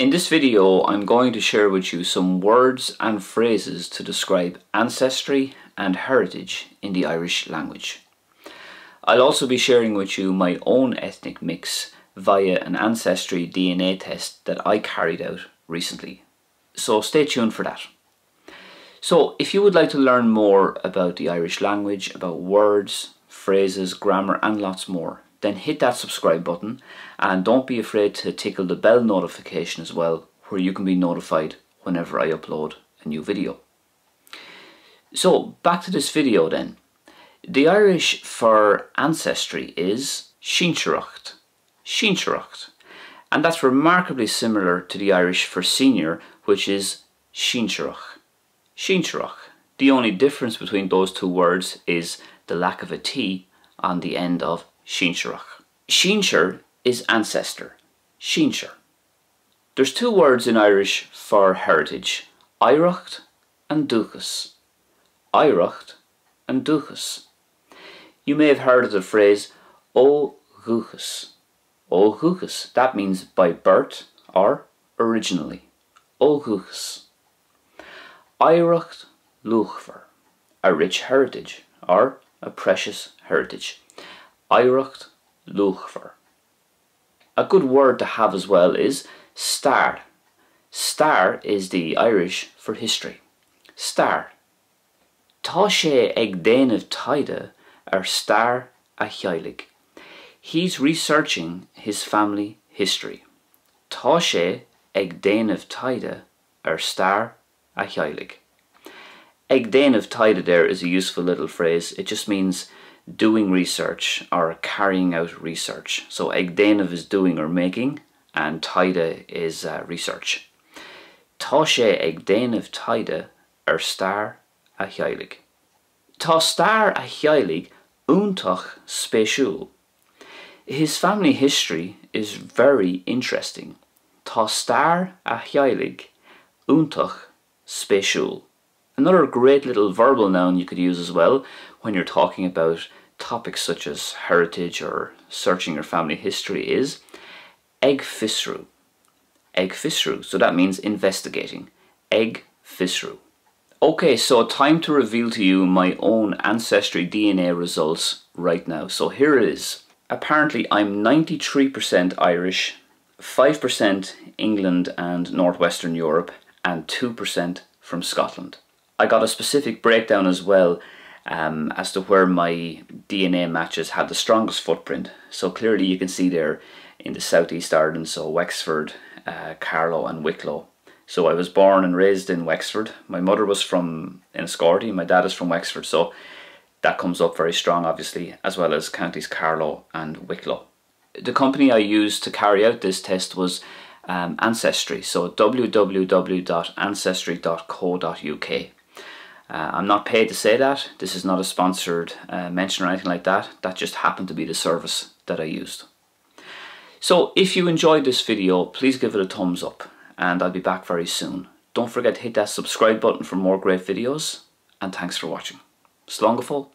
In this video, I'm going to share with you some words and phrases to describe ancestry and heritage in the Irish language. I'll also be sharing with you my own ethnic mix via an ancestry DNA test that I carried out recently. So stay tuned for that. So if you would like to learn more about the Irish language, about words, phrases, grammar and lots more, then hit that subscribe button and don't be afraid to tickle the bell notification as well, where you can be notified whenever I upload a new video. So back to this video then. The Irish for ancestry is Sínseireacht, Sínseireacht, and that's remarkably similar to the Irish for senior, which is Sínseireach, Sínseireach. The only difference between those two words is the lack of a T on the end of Sínseireach. Sínseireach is ancestor, Sínseireach. There's two words in Irish for heritage, Oidhreacht and Dúchas. Oidhreacht and Dúchas. You may have heard of the phrase ó dhúchas. Ó dhúchas, that means by birth or originally. Ó dhúchas. Oidhreacht luachmhar, a rich heritage or a precious heritage. Oidhreacht luachmhar. A good word to have as well is star. Star is the Irish for history. Star. Tá sé ag déanamh taighde ar star a Cheilg. He's researching his family history. Tá sé ag déanamh taighde ar star a Cheilg. Ag déanamh taighde there is a useful little phrase. It just means doing research or carrying out research. So ag déanamh is doing or making and taighde is research. Tá sé ag déanamh taighde ar star a Cheilg. Tá star a Cheilg úntach spéisiúil. His family history is very interesting. Tá star a Cheilg úntach spéisiúil. Another great little verbal noun you could use as well when you're talking about topics such as heritage or searching your family history is ag fisrú. Ag fisrú, so that means investigating. Ag fisrú. Okay, so time to reveal to you my own ancestry DNA results right now. So here it is. Apparently I'm 93% Irish, 5% England and Northwestern Europe, and 2% from Scotland. I got a specific breakdown as well as to where my DNA matches had the strongest footprint. So clearly you can see there in the southeast Ireland, so Wexford, Carlow and Wicklow. So I was born and raised in Wexford. My mother was from Enniscorthy, my dad is from Wexford, so that comes up very strong obviously, as well as counties Carlow and Wicklow. The company I used to carry out this test was Ancestry, so www.ancestry.co.uk. I'm not paid to say that. This is not a sponsored mention or anything like that. That just happened to be the service that I used. So if you enjoyed this video, please give it a thumbs up and I'll be back very soon. Don't forget to hit that subscribe button for more great videos, and thanks for watching. Slwo.